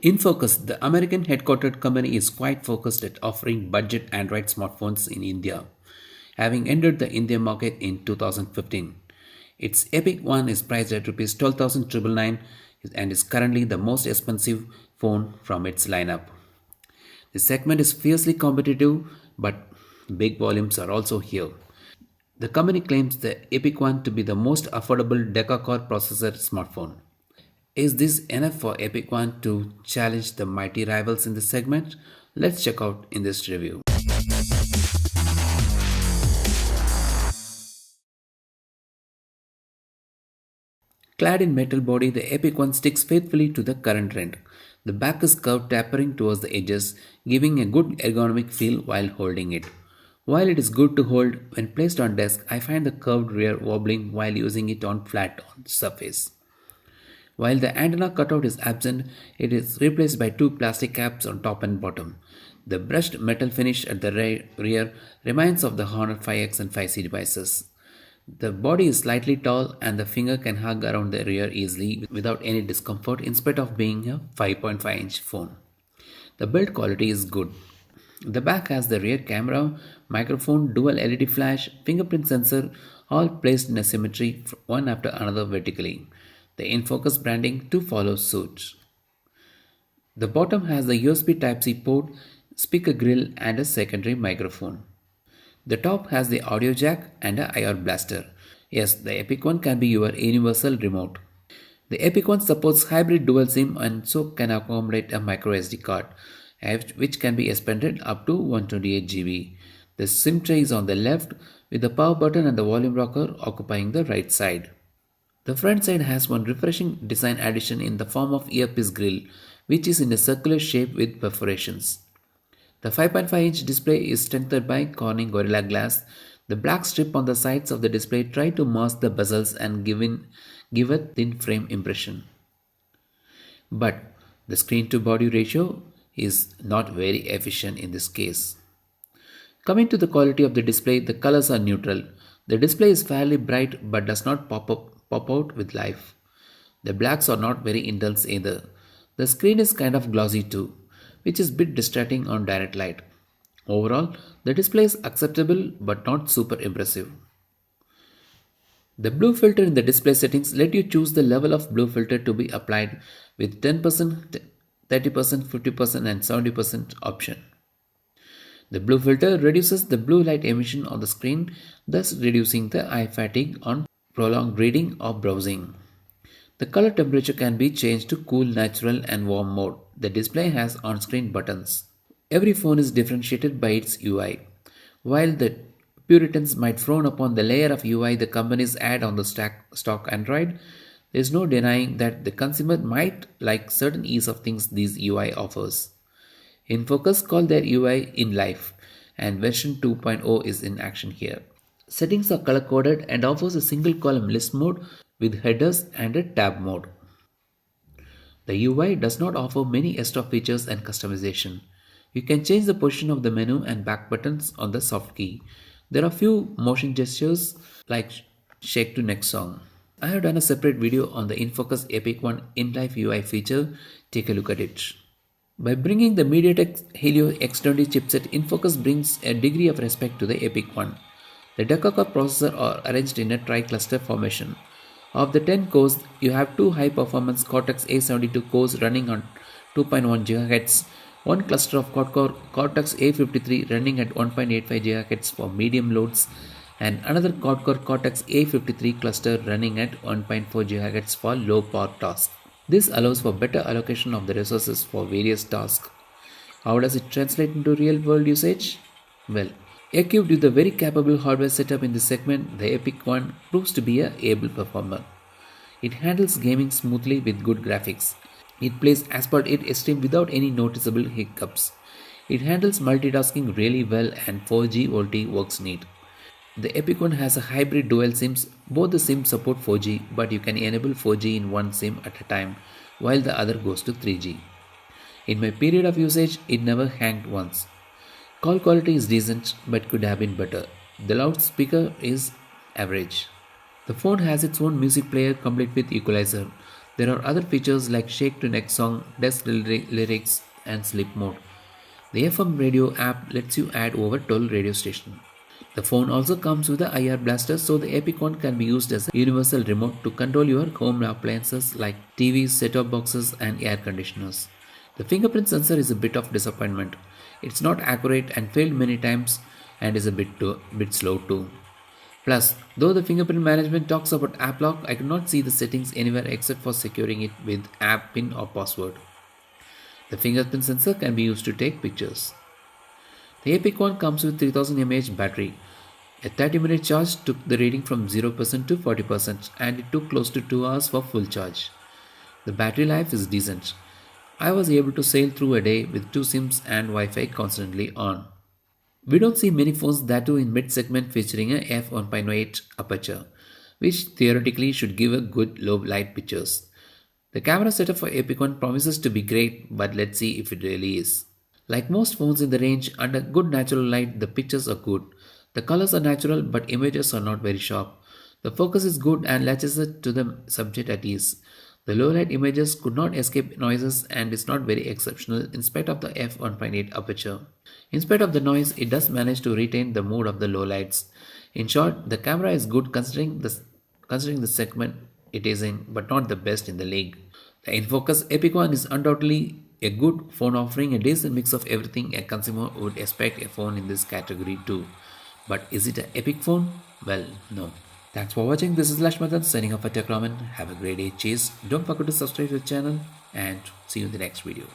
InFocus, the American headquartered company, is quite focused at offering budget Android smartphones in India, having entered the Indian market in 2015. Its Epic One is priced at Rs 12,999 and is currently the most expensive phone from its lineup. The segment is fiercely competitive, but big volumes are also here. The company claims the Epic One to be the most affordable deca-core processor smartphone. Is this enough for Epic One to challenge the mighty rivals in the segment? Let's check out in this review. Clad in metal body, the Epic One sticks faithfully to the current trend. The back is curved, tapering towards the edges, giving a good ergonomic feel while holding it. While it is good to hold when placed on desk, I find the curved rear wobbling while using it on flat surface. While the antenna cutout is absent, it is replaced by two plastic caps on top and bottom. The brushed metal finish at the rear reminds of the Honor 5X and 5C devices. The body is slightly tall and the finger can hug around the rear easily without any discomfort in spite of being a 5.5-inch phone. The build quality is good. The back has the rear camera, microphone, dual LED flash, fingerprint sensor, all placed in a symmetry one after another vertically. The InFocus branding to follow suit. The bottom has the USB Type-C port, speaker grill and a secondary microphone. The top has the audio jack and a IR blaster. Yes, the Epic One can be your universal remote. The Epic One supports hybrid dual SIM and so can accommodate a micro SD card, which can be expanded up to 128 GB. The SIM tray is on the left with the power button and the volume rocker occupying the right side. The front side has one refreshing design addition in the form of earpiece grill, which is in a circular shape with perforations. The 5.5-inch display is strengthened by Corning Gorilla Glass. The black strip on the sides of the display try to mask the bezels and give a thin frame impression. But the screen to body ratio is not very efficient in this case. Coming to the quality of the display, the colors are neutral. The display is fairly bright but does not pop out with life. The blacks are not very intense either. The screen is kind of glossy too, which is a bit distracting on direct light. Overall, the display is acceptable but not super impressive. The blue filter in the display settings let you choose the level of blue filter to be applied with 10%, 30%, 50% and 70% option. The blue filter reduces the blue light emission on the screen, thus reducing the eye fatigue on prolonged reading or browsing. The color temperature can be changed to cool, natural and warm mode. The display has on-screen buttons. Every phone is differentiated by its UI. While the Puritans might frown upon the layer of UI the companies add on the stock Android, there is no denying that the consumer might like certain ease of things these UI offers. InFocus call their UI in life, and version 2.0 is in action here. Settings are color coded and offers a single column list mode with headers and a tab mode. The UI does not offer many extra features and customization. You can change the position of the menu and back buttons on the soft key. There are few motion gestures like shake to next song. I have done a separate video on the InFocus Epic One in-life UI feature. Take a look at it. By bringing the MediaTek Helio X20 chipset, InFocus brings a degree of respect to the Epic One. The deca-core processors are arranged in a tri-cluster formation. Of the 10 cores, you have two high-performance Cortex A72 cores running on 2.1 GHz, one cluster of quad-core Cortex A53 running at 1.85 GHz for medium loads, and another quad-core Cortex A53 cluster running at 1.4 GHz for low-power tasks. This allows for better allocation of the resources for various tasks. How does it translate into real-world usage? Well, equipped with a very capable hardware setup in this segment, the Epic One proves to be a able performer. It handles gaming smoothly with good graphics. It plays Asphalt 8 Extreme without any noticeable hiccups. It handles multitasking really well and 4G VoLTE works neat. The Epic One has a hybrid dual SIMs. Both the SIMs support 4G, but you can enable 4G in one SIM at a time while the other goes to 3G. In my period of usage, it never hanged once. Call quality is decent but could have been better. The loudspeaker is average. The phone has its own music player complete with equalizer. There are other features like shake to next song, desk lyrics, and sleep mode. The FM radio app lets you add over 12 radio stations. The phone also comes with a IR blaster, so the Epic One can be used as a universal remote to control your home appliances like TVs, set-top boxes, and air conditioners. The fingerprint sensor is a bit of disappointment. It's not accurate and failed many times and is a bit slow too. Plus, though the fingerprint management talks about app lock, I could not see the settings anywhere except for securing it with app pin or password. The fingerprint sensor can be used to take pictures. The Epic One comes with 3000 mAh battery. A 30-minute charge took the reading from 0% to 40% and it took close to 2 hours for full charge. The battery life is decent. I was able to sail through a day with two SIMs and Wi-Fi constantly on. We don't see many phones that do in mid-segment featuring a f1.8 aperture, which theoretically should give a good low light pictures. The camera setup for Epic One promises to be great, but let's see if it really is. Like most phones in the range, under good natural light, the pictures are good. The colors are natural, but images are not very sharp. The focus is good and latches it to the subject at ease. The low light images could not escape noises and is not very exceptional in spite of the f1.8 aperture. In spite of the noise, it does manage to retain the mood of the low lights. In short, the camera is good considering the segment it is in, but not the best in the league. The InFocus Epic One is undoubtedly a good phone offering a decent mix of everything a consumer would expect a phone in this category too. But is it an epic phone? Well, no. Thanks for watching. This is Lashmathan signing off for Tech Raman. Have a great day. Cheers. Don't forget to subscribe to the channel and see you in the next video.